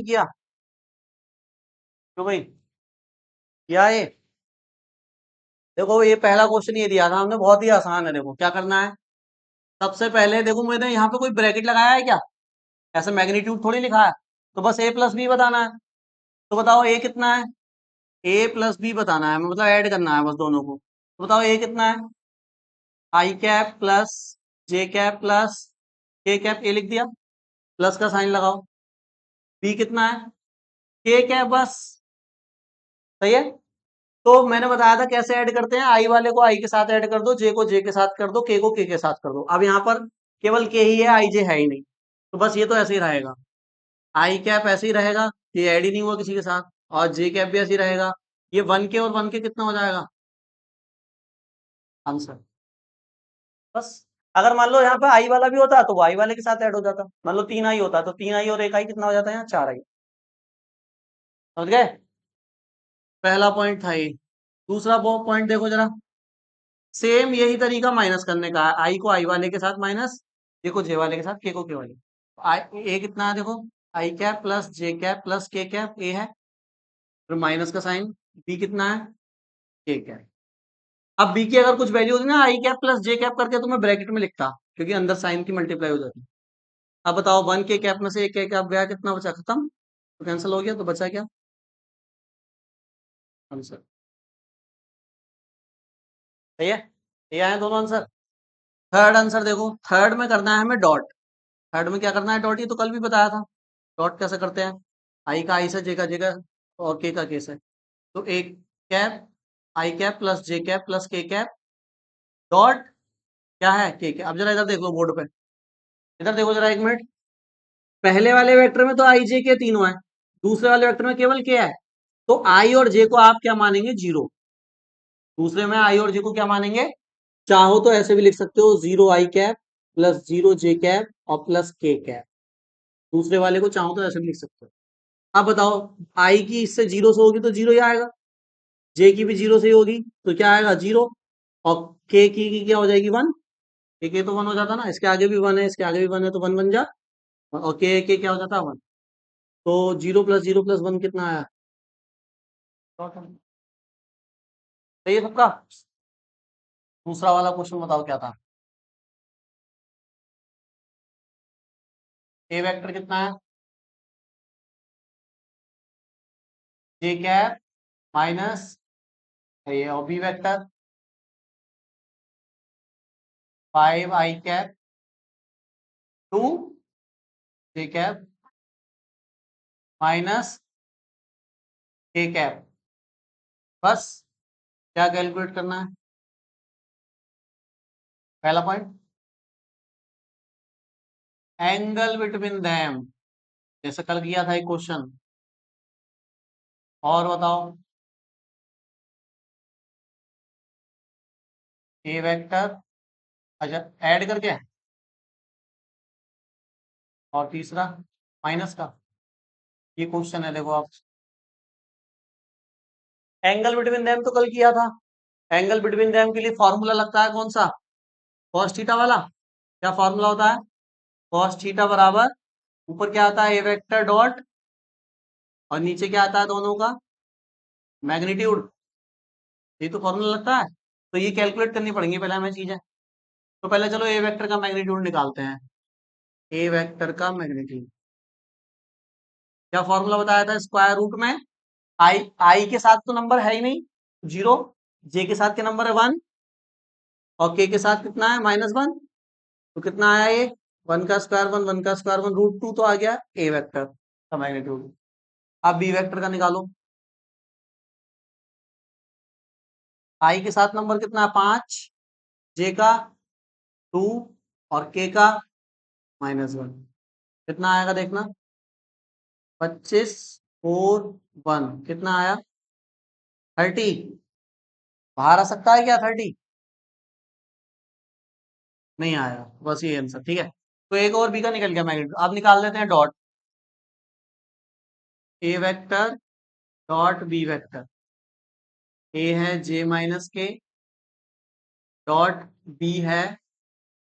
किया तो भाई क्या ये देखो ये पहला क्वेश्चन ये दिया था हमने, बहुत ही आसान है। देखो क्या करना है, सबसे पहले देखो मैंने यहाँ पे कोई ब्रैकेट लगाया है क्या? ऐसे मैग्नीट्यूड थोड़ी लिखा है, तो बस ए प्लस बी बताना है। तो बताओ ए कितना है? ए प्लस बी बताना है, मतलब ऐड करना है बस दोनों को। तो बताओ ए कितना है? आई कैप प्लस जे कैप प्लस के कैप, ए लिख दिया, प्लस का साइन लगाओ। बी कितना है? के कैप, बस सही है। तो मैंने बताया था कैसे ऐड करते हैं, आई वाले को आई के साथ ऐड कर दो, जे को जे के साथ कर दो, के को के साथ कर दो। अब यहाँ पर केवल के ही है, आई जे है ही नहीं, तो बस ये तो ऐसे ही रहेगा। आई कैप ऐसे ही रहेगा, ये ऐड ही नहीं हुआ किसी के साथ, और जे कैप भी ऐसे ही रहेगा। ये वन के और वन के कितना हो जाएगा आंसर? बस। अगर मान लो यहाँ पे आई वाला भी होता तो वो आई वाले के साथ ऐड हो जाता। मान लो तीन आई होता तो तीन आई और एक आई कितना हो जाता है यहाँ? चार आई। समझ गए? पहला पॉइंट था ये। दूसरा पॉइंट देखो जरा, सेम यही तरीका माइनस करने का है। आई को आई वाले के साथ माइनस, जे को जे वाले के साथ, के को के वाले। आई ए कितना है देखो, आई कैप प्लस जे कैप प्लस के कैप, ए है, फिर माइनस का साइन। बी कितना है? के कैप। अब बी की अगर कुछ वैल्यू होती ना, आई कैप प्लस जे कैप करके, तो मैं ब्रैकेट में लिखता, क्योंकि अंदर साइन की मल्टीप्लाई हो जाती। अब बताओ वन के कैप में से एक के कैप गया, कितना बचा? खत्म, तो कैंसिल हो गया, तो बचा क्या आंसर? सही है, ये आए दोनों आंसर। थर्ड आंसर देखो, थर्ड में करना है हमें डॉट। थर्ड में क्या करना है? डॉट। ये तो कल भी बताया था, डॉट कैसे करते हैं। आई का आई से, जे का और के का के से। तो एक कैप, आई कैप प्लस जे कैप प्लस के कैप, डॉट क्या है? के कैप। अब जरा इधर देख लो बोर्ड पे, इधर देखो जरा एक मिनट। पहले वाले वेक्टर में तो आई जे के तीनों है, दूसरे वाले वेक्टर में केवल के है। तो आई और जे को आप क्या मानेंगे? जीरो। दूसरे में आई और जे को क्या मानेंगे? चाहो तो ऐसे भी लिख सकते हो, जीरो आई कैप प्लस जीरो जे कैप और प्लस के कैप। दूसरे वाले को चाहो तो ऐसे भी लिख सकते हो। अब बताओ, आई की इससे जीरो से होगी तो जीरो ही आएगा, जे की भी जीरो से ही होगी तो क्या आएगा? जीरो। और के की क्या हो जाएगी? वन। के तो वन हो जाता ना, इसके आगे भी वन है, इसके आगे भी वन है, तो वन बन जा। और के क्या हो जाता है? वन। तो जीरो प्लस वन कितना आया? सही है सबका। दूसरा वाला क्वेश्चन बताओ क्या था? ए वेक्टर कितना है? जे कैप माइनस ये, और B vector five I cap two J cap minus K cap. बस। क्या कैलकुलेट करना है? पहला पॉइंट, एंगल बिटवीन देम, जैसे कल किया था एक क्वेश्चन। और बताओ, ए वेक्टर, अच्छा ऐड करके, और तीसरा माइनस का। ये क्वेश्चन है देखो आप, एंगल बिटवीन देम तो कल किया था। एंगल बिटवीन देम के लिए फॉर्मूला लगता है कौन सा? कॉस थीटा वाला। क्या फॉर्मूला होता है? कॉस थीटा बराबर, ऊपर क्या आता है? ए वेक्टर डॉट, और नीचे क्या आता है दोनों का? मैग्नीट्यूड। ये तो फॉर्मूला लगता है। तो ये कैलकुलेट करनी पड़ेंगी पहले हमें चीजें। तो पहले चलो ए वेक्टर का मैग्नीट्यूड निकालते हैं। ए वेक्टर का मैग्नीट्यूड क्या फॉर्मूला बताया था? स्क्वायर रूट में आई, आई के साथ तो नंबर है ही नहीं, जीरो। जे के साथ के नंबर है वन, और के साथ कितना है? Minus one. तो कितना आया ये? वन का स्क्वायर वन, वन का स्क्वायर वन, रूट टू, तो आ गया ए वेक्टर का मैग्नीट्यूड। अब बी वेक्टर का निकालो। आई के साथ नंबर कितना है? पांच, जे का टू, और के का माइनस वन। कितना आएगा देखना? 25 4 1 कितना आया? 30। बाहर आ सकता है क्या 30? नहीं आया, बस ये आंसर। ठीक है, तो एक और बी का निकल गया मैग्नीट्यूड। अब निकाल लेते हैं डॉट। ए वेक्टर डॉट बी वेक्टर। ए है जे माइनस के, डॉट बी है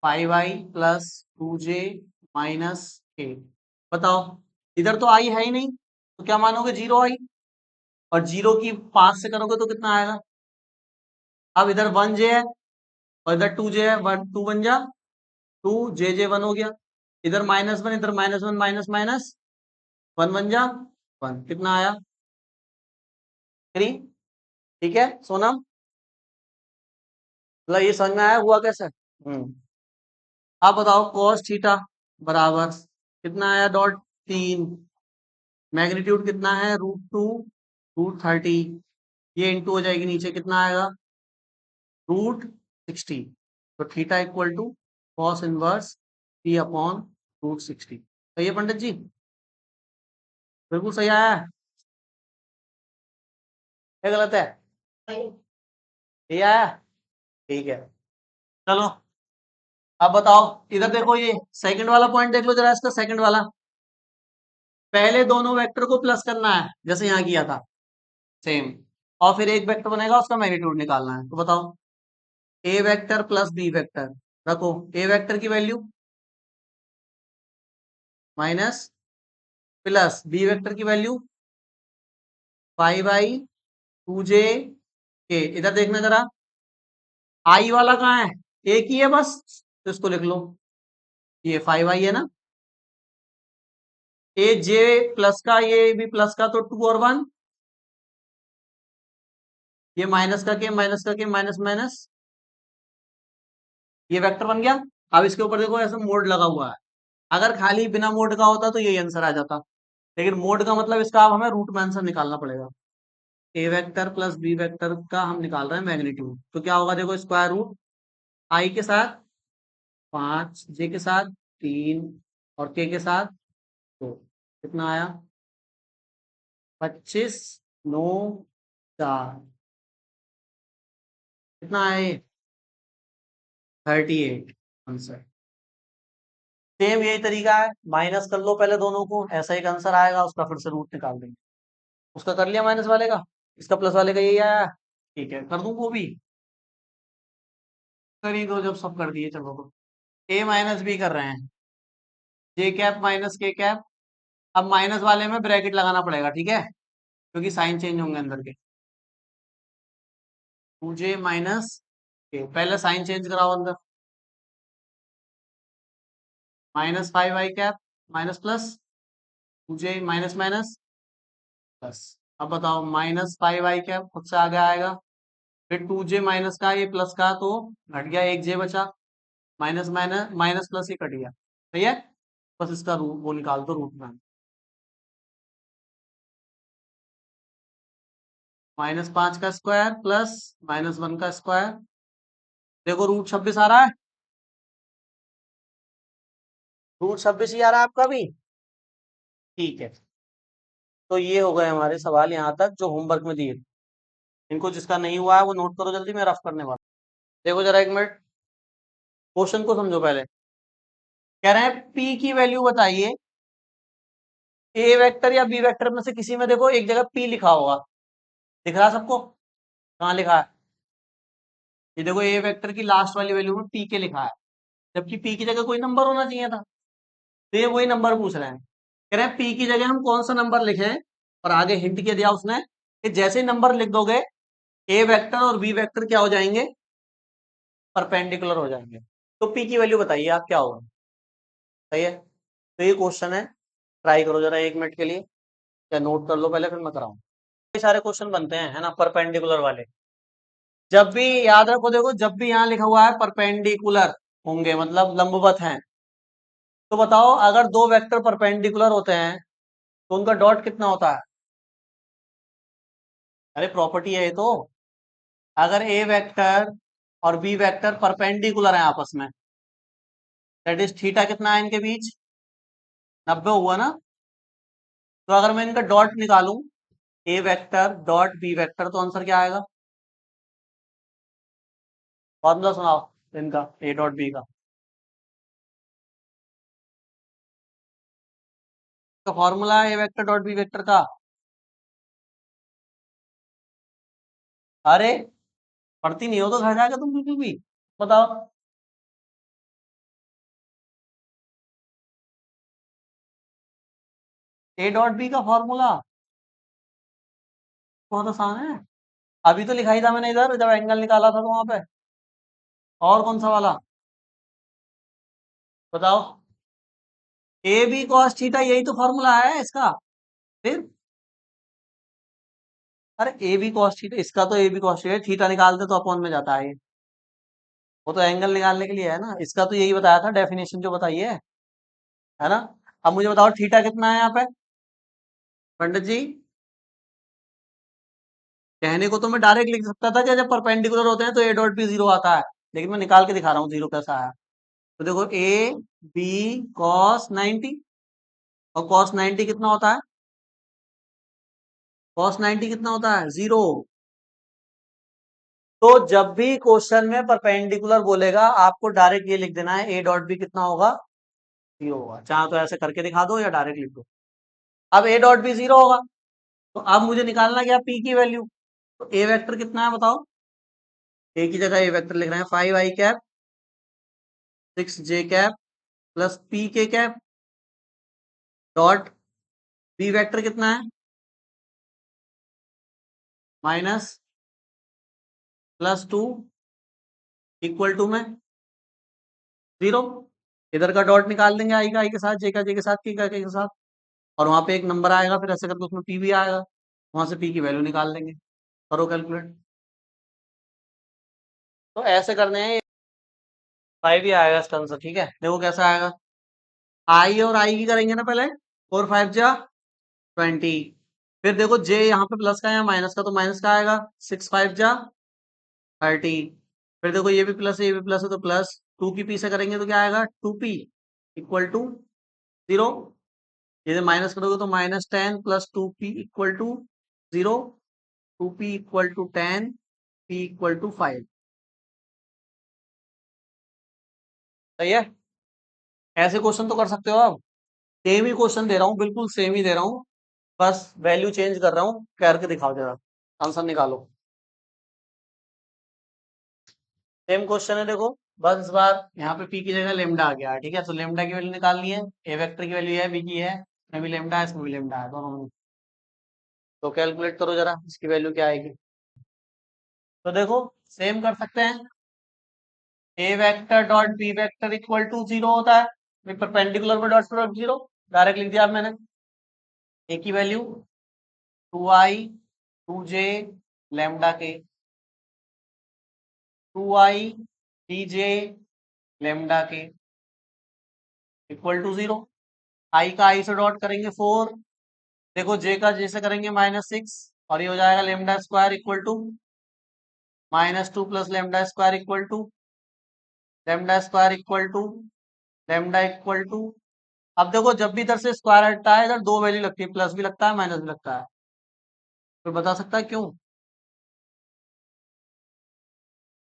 5i प्लस 2j माइनस के। बताओ, इधर तो आई है ही नहीं, तो क्या मानोगे, 0 आई। और 0 की 5 से करोगे तो कितना आएगा। अब इधर 1 जे है और इधर 2 जे है, 1 2 बन जा 2 जे 1 हो गया। इधर -1, इधर -1, माइनस माइनस 1 बन जा 1, कितना आया 3। ठीक है सोनम, मतलब ये समझ में आया हुआ कैसे। आप बताओ cos थीटा बराबर कितना आया, .3। मैग्नीट्यूड कितना है, √2 √30। ये इंटू हो जाएगी नीचे, कितना आएगा √60। तो theta equal to cos inverse P upon √60। सही है पंडित जी, बिल्कुल सही आया है, क्या गलत है, सही आया। ठीक है, चलो अब बताओ। इधर देखो, ये सेकंड वाला पॉइंट देख लो जरा, इसका सेकंड वाला। पहले दोनों वेक्टर को प्लस करना है जैसे यहाँ किया था, सेम। और फिर एक वेक्टर बनेगा, उसका मैग्नीट्यूड निकालना है। तो बताओ, A vector plus B vector. रखो, ए वेक्टर की value minus, plus B vector की वैल्यू 5/2 j के। इधर देखना जरा, आई वाला कहाँ है, एक ही है बस, तो इसको लिख लो, ये 5i है ना। ए जे प्लस का, ये भी प्लस का, तो 2 और 1, ये माइनस का के, माइनस का के, माइनस माइनस, ये वेक्टर बन गया। अब इसके ऊपर देखो ऐसा मोड लगा हुआ है, अगर खाली बिना मोड का होता तो यही आंसर आ जाता, लेकिन मोड का मतलब इसका अब हमें रूट में आंसर निकालना पड़ेगा। ए वेक्टर प्लस बी वेक्टर का हम निकाल रहे हैं मैग्नीट्यूड, तो क्या होगा देखो, स्क्वायर रूट आई के साथ 5, जे के साथ 3 और के साथ 2, कितना आया 25 9 4, कितना आया ये 38 आंसर। सेम यही तरीका है, माइनस कर लो पहले दोनों को, ऐसा एक आंसर आएगा, उसका फिर से रूट निकाल देंगे। उसका कर लिया माइनस वाले का, इसका प्लस वाले का यही आया। ठीक है, कर दूं वो भी, कर ही दो जब सब कर दिए। चलो तो ए माइनस बी कर रहे हैं, जे कैप माइनस के कैप। अब माइनस वाले में ब्रैकेट लगाना पड़ेगा, ठीक है, क्योंकि साइन चेंज होंगे अंदर के। 2j माइनस के, पहले साइन चेंज कराओ अंदर, -5i cap minus plus 2j minus minus plus. अब बताओ -5i कैप खुद से आगे आएगा, फिर 2j माइनस का, ये प्लस का तो घट गया, एक j बचा, माइनस माइनस माइनस प्लस ये कट गया, सही है। बस इसका रूट वो निकाल दो, रूट में -5 का स्क्वायर प्लस -1 का स्क्वायर। देखो √26 आ रहा है, √26 ही आ रहा है आपका भी। ठीक है, तो ये हो गए हमारे सवाल यहाँ तक जो होमवर्क में दिए। इनको जिसका नहीं हुआ है वो नोट करो जल्दी, मैं रफ करने वाला। देखो जरा एक मिनट, क्वेश्चन को समझो पहले। कह रहे हैं पी की वैल्यू बताइए, ए वेक्टर या बी वेक्टर में से किसी में, देखो एक जगह पी लिखा होगा, दिख रहा है सबको, कहाँ लिखा है, ये देखो ए वेक्टर की लास्ट वाली वैल्यू में पी के लिखा है, जबकि पी की जगह कोई नंबर होना चाहिए था। तो ये वही नंबर पूछ रहे हैं, कह रहे हैं पी की जगह हम कौन सा नंबर लिखें, और आगे हिंट क्या दिया उसने, कि जैसे नंबर लिख दोगे ए वेक्टर और बी वेक्टर क्या हो जाएंगे, परपेंडिकुलर हो जाएंगे। तो पी की वैल्यू बताइए आप क्या होगा। सही है, तो ये क्वेश्चन है, ट्राई करो जरा 1 मिनट के लिए, या नोट कर लो पहले फिर मैं कराऊं। ये सारे क्वेश्चन बनते हैं, है ना, परपेंडिकुलर वाले। जब भी याद रखो, देखो जब भी यहाँ लिखा हुआ है परपेंडिकुलर होंगे, मतलब लंबवत हैं, तो बताओ अगर दो वेक्टर परपेंडिकुलर होते हैं तो उनका डॉट कितना होता है। अरे प्रॉपर्टी है ये तो, अगर ए वेक्टर और बी वेक्टर परपेंडिकुलर है आपस में, दैट इज थीटा कितना है इनके बीच, 90 हुआ ना। तो अगर मैं इनका डॉट निकालूं, ए वेक्टर डॉट बी वेक्टर, तो आंसर क्या आएगा, फॉर्मूला सुनाओ इनका, ए डॉट बी का। तो फॉर्मूला है ए वेक्टर डॉट बी वेक्टर का, अरे पढ़ती नहीं हो तो घर जाके तुम बिल्कुल भी, बताओ। ए डॉट बी का फॉर्मूला बहुत आसान है। अभी तो लिखा ही था मैंने इधर जब एंगल निकाला था तो वहां पे। और कौन सा वाला बताओ? ए बी कॉस थीटा, यही तो फॉर्मूला है इसका। फिर अरे ए बी कॉस थीटा, इसका तो A B cos theta, theta निकालते तो अपॉन में जाता है ये। वो तो एंगल निकालने के लिए है ना, इसका तो यही बताया था डेफिनेशन जो बताई है ना। अब मुझे बताओ थीटा कितना है यहाँ पे पंडित जी? कहने को तो मैं डायरेक्ट लिख सकता था कि जब परपेंडिकुलर होते हैं तो ए डॉट बी जीरो आता है, लेकिन मैं निकाल के दिखा रहा हूँ जीरो कैसा आया। तो देखो ए बी कॉस 90, और कॉस 90 कितना होता है? कॉस 90 कितना होता है? जीरो। तो जब भी क्वेश्चन में परपेंडिकुलर बोलेगा आपको डायरेक्ट ये लिख देना है ए डॉट बी कितना होगा? जीरो होगा। चाहे तो ऐसे करके दिखा दो या डायरेक्ट लिख दो। अब ए डॉट बी जीरो होगा, तो अब मुझे निकालना क्या? पी की वैल्यू। तो ए वेक्टर कितना है बताओ? ए की जगह ए वेक्टर लिख रहे हैं 5 i cap 6 j cap plus P के कैप डॉट बी वेक्टर कितना है? -+2 इक्वल टू में जीरो। इधर का डॉट निकाल देंगे आई का आई के साथ, जे का जे के साथ, के साथ, और वहां पे एक नंबर आएगा, फिर ऐसे करके उसमें पी भी आएगा, वहां से पी की वैल्यू निकाल लेंगे। करो कैलकुलेट। तो ऐसे करने हैं, 5 ही आएगा इसका आंसर। ठीक है, देखो कैसा आएगा। आई और आई की करेंगे ना पहले, 4 5 जा 20। फिर देखो जे यहाँ पे प्लस का है या माइनस का, तो माइनस का आएगा। 6 5 जा 30। फिर देखो ये भी प्लस है ये भी प्लस है, तो प्लस 2 की पी से करेंगे तो क्या आएगा? 2p equal to zero. ये माइनस करोगे तो -10 plus 2p equal to zero. 2p equal to 10, p equal to 5। सही है। ऐसे क्वेश्चन तो कर सकते हो आप। सेम ही क्वेश्चन दे रहा हूँ, बिल्कुल सेम ही दे रहा हूँ, बस वैल्यू चेंज कर रहा हूँ, करके दिखाओ जरा, आंसर निकालो। सेम क्वेश्चन है देखो, बस इस बार यहाँ पे पी की जगह लेमडा आ गया है। ठीक है, तो लेमडा की वैल्यू निकालनी है। ए वेक्टर की वैल्यू है, बी की है, इसमें भी लेमडा है, इसमें भी लेमडा है, दोनों में। तो कैलकुलेट करो जरा इसकी वैल्यू क्या आएगी। तो देखो सेम कर सकते हैं। A vector dot b vector equal to zero होता है, परपेंडिकुलर में डॉट प्रोडक्ट जीरो। डायरेक्ट लिख दिया अब मैंने। ए की वैल्यू 2i 2j लेमडा के 2i 3j लेमडा के इक्वल टू जीरो। आई का आई से डॉट करेंगे 4। देखो जे का जे से करेंगे -6, और ये हो जाएगा lambda square equal to -2 plus lambda square equal to lambda square equal to lambda equal to. अब देखो जब भी इधर से स्क्वायर हटता है इधर दो वैल्यू लगती है, प्लस भी लगता है माइनस भी लगता है। कोई बता सकता है क्यों?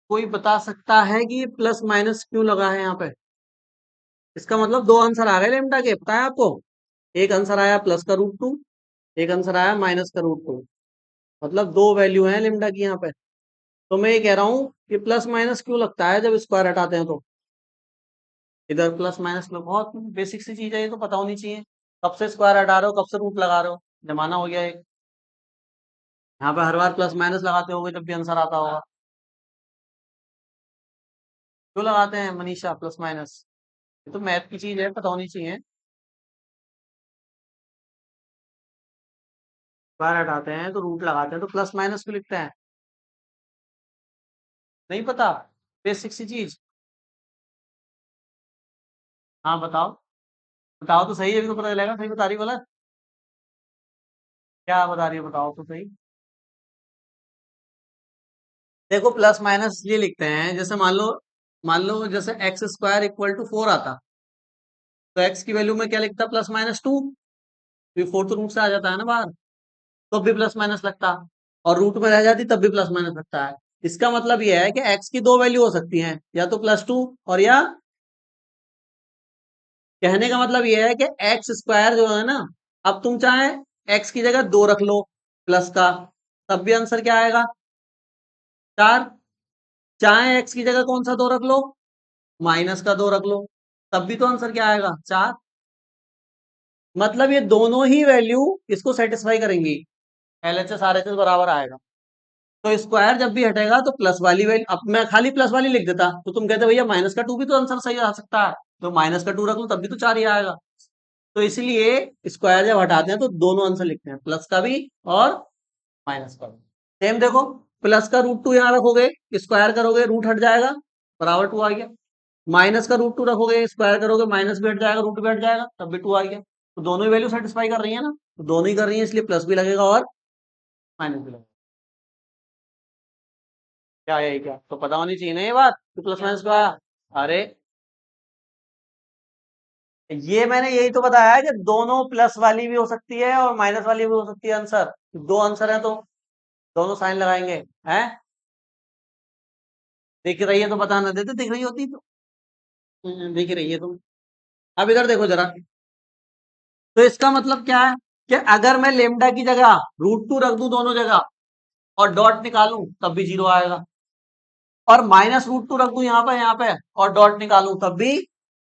कोई बता सकता है कि ये प्लस माइनस क्यों लगा है यहाँ पे? इसका मतलब दो आंसर आ गए लेमडा के, पता है आपको? एक आंसर आया +√2, एक आंसर आया -√2। मतलब दो वैल्यू है लेमडा की यहाँ पे। तो मैं ये कह रहा हूँ कि प्लस माइनस क्यों लगता है जब स्क्वायर हटाते हैं तो। इधर प्लस माइनस में बहुत बेसिक सी चीज है, ये तो पता होनी चाहिए। कब से स्क्वायर हटा रहे हो, कब से रूट लगा रहे हो, जमाना हो गया एक। यहाँ पे हर बार प्लस माइनस लगाते होगे जब भी आंसर आता होगा। क्यों लगाते हैं मनीषा प्लस माइनस? ये तो मैथ की चीज है, पता होनी चाहिए। स्क्वायर हटाते हैं तो रूट लगाते हैं, तो प्लस माइनस क्यों लिखते हैं? नहीं पता? बेसिक सी चीज। हाँ बताओ। बताओ तो सही, अभी तो पता चलेगा सही बता रही हो गलत। क्या बता रही हो बताओ तो सही। देखो प्लस माइनस इसलिए लिखते हैं, जैसे मान लो जैसे x² = 4 आता, तो x की वैल्यू में क्या लिखता? +-2। तो 4 तो रूट से आ जाता है ना बाहर, तो भी प्लस माइनस लगता, और रूट में रह जाती तब भी प्लस माइनस लगता है। इसका मतलब यह है कि x की दो वैल्यू हो सकती हैं, या तो +2 और या, कहने का मतलब यह है कि x² जो है ना, अब तुम चाहे x की जगह 2 रख लो प्लस का, तब भी आंसर क्या आएगा? 4। चाहे x की जगह कौन सा 2 रख लो? माइनस का 2 रख लो, तब भी तो आंसर क्या आएगा? 4। मतलब ये दोनों ही वैल्यू इसको सेटिस्फाई करेंगी। LHS RHS बराबर आएगा। तो स्क्वायर जब भी हटेगा तो प्लस वाली वैल्यू, अब मैं खाली प्लस वाली लिख देता तो तुम कहते भैया माइनस का 2 भी तो आंसर सही आ सकता है, तो माइनस का 2 रख लो तब भी तो 4 ही आएगा। तो इसलिए स्क्वायर जब हटाते हैं तो दोनों आंसर लिखते हैं, प्लस का भी और माइनस का भी। सेम देखो, प्लस का रूट 2 यहाँ रखोगे, स्क्वायर करोगे रूट हट जाएगा, बराबर 2 आ गया। माइनस का रूट 2 रखोगे, स्क्वायर करोगे माइनस भी हट जाएगा, रूट भी हट जाएगा, तब भी 2 आ गया। तो दोनों ही वैल्यू सेटिस्फाई कर रही है ना, तो दोनों ही कर रही है, इसलिए प्लस भी लगेगा और माइनस भी लगेगा। क्या है क्या, तो पता होनी चाहिए ना ये बात कि प्लस माइनस का। अरे ये मैंने यही तो बताया है कि दोनों प्लस वाली भी हो सकती है और माइनस वाली भी हो सकती है आंसर। दो आंसर है तो दोनों साइन लगाएंगे। हैं, दिख रही है तो बताना देते, दिख रही होती तो। दिख रही है तुम। अब इधर देखो जरा, तो इसका मतलब क्या है कि अगर मैं लेमडा की जगह रूट 2 रख दूं दोनों जगह और डॉट निकालूं तब भी 0 आएगा, और माइनस रूट 2 रख दूं यहाँ पे और डॉट निकालूं तब भी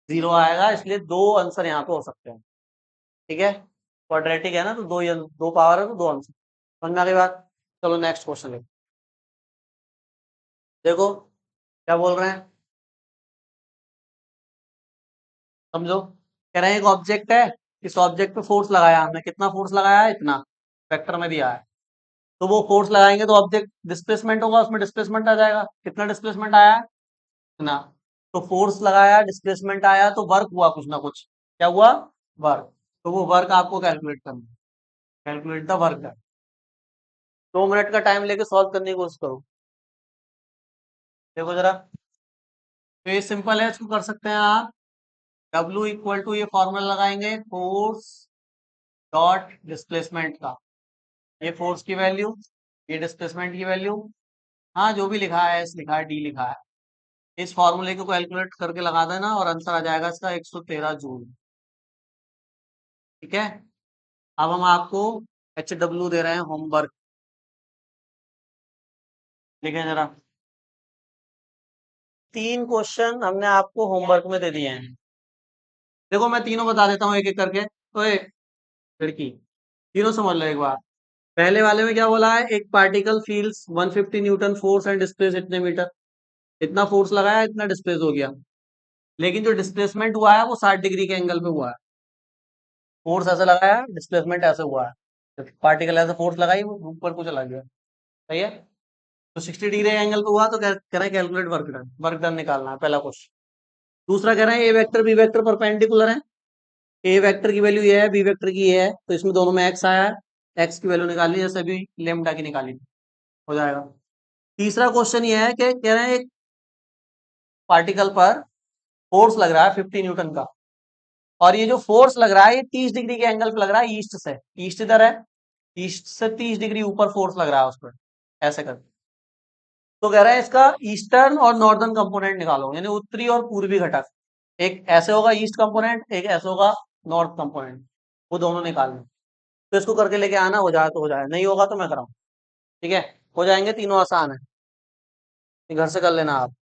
0 आएगा। इसलिए दो आंसर यहाँ पे हो सकते हैं। ठीक है, क्वाड्रेटिक है ना, तो दो पावर है तो दो आंसर। समझ में आ गई बात। चलो नेक्स्ट क्वेश्चन देखो। देखो क्या बोल रहे हैं, समझो। कह रहे हैं एक ऑब्जेक्ट है, इस ऑब्जेक्ट पे फोर्स लगाया हमने, कितना फोर्स लगाया है, इतना, वेक्टर में दिया है। तो वो फोर्स लगाएंगे तो ऑब्जेक्ट डिस्प्लेसमेंट होगा, उसमें डिस्प्लेसमेंट आ जाएगा, कितना डिस्प्लेसमेंट आया है, इतना। तो फोर्स लगाया, डिस्प्लेसमेंट आया, तो वर्क हुआ कुछ ना कुछ। क्या हुआ, वर्क। तो वो वर्क आपको कैलकुलेट करना है, कैलकुलेट द वर्क है। 2 मिनट का टाइम लेके सॉल्व करने की कोशिश करो। देखो जरा, तो ये सिंपल है, इसको कर सकते हैं आप। W इक्वल टू, ये फॉर्मूला लगाएंगे, फोर्स डॉट डिस्प्लेसमेंट का। ये फोर्स की वैल्यू, ये डिस्प्लेसमेंट की वैल्यू। हाँ, जो भी लिखा है, एस लिखा है, डी लिखा है, इस फॉर्मूले को कैलकुलेट करके लगा देना और आंसर आ जाएगा इसका 113 जूल। ठीक है, अब हम आपको HW दे रहे हैं होमवर्क। देखें जरा, 3 क्वेश्चन हमने आपको होमवर्क में दे दिए हैं। देखो मैं तीनों बता देता हूँ एक एक करके। तो ये लड़की, तीनों समझ लो एक बार। पहले वाले में क्या बोला है, एक particle feels 150 Newton force and displace इतने मीटर। इतना फोर्स लगाया, इतना डिस्प्लेस हो गया। लेकिन जो डिस्प्लेसमेंट हुआ है वो 60 डिग्री के एंगल पे हुआ है। फोर्स ऐसे लगाया, डिस्प्लेसमेंट ऐसे हुआ है। पार्टिकल ऐसे फोर्स लगाई, वो ऊपर को चला गया। सही है, तो 60 डिग्री एंगल पे हुआ, तो कह रहे हैं calculate work done, work done निकालना है, पहला क्वेश्चन। दूसरा कह रहे हैं a vector B vector perpendicular है। ए वेक्टर की वैल्यू ये है, बी वेक्टर की ये है, तो इसमें दोनों में एक्स आया है, एक्स की वैल्यू निकालनी है, जैसे अभी लेमडा की निकाली, हो जाएगा। तीसरा क्वेश्चन ये है कि कह रहे हैं एक पार्टिकल पर फोर्स लग रहा है 50 न्यूटन का, और ये जो फोर्स लग रहा है ये 30 डिग्री के एंगल पे लग रहा है ईस्ट से। ईस्ट इधर है, ईस्ट से 30 डिग्री ऊपर फोर्स लग रहा है उस पर, ऐसे कर। तो कह रहा है इसका ईस्टर्न और नॉर्दर्न कंपोनेंट निकालो, यानी उत्तरी और पूर्वी घटक। एक ऐसे होगा ईस्ट कंपोनेंट, एक ऐसे होगा नॉर्थ कंपोनेंट, वो दोनों निकालने। तो इसको करके लेके आना, हो जाए तो हो जाए, नहीं होगा तो मैं कराऊं। ठीक है, हो जाएंगे, तीनों आसान है, ये घर से कर लेना आप।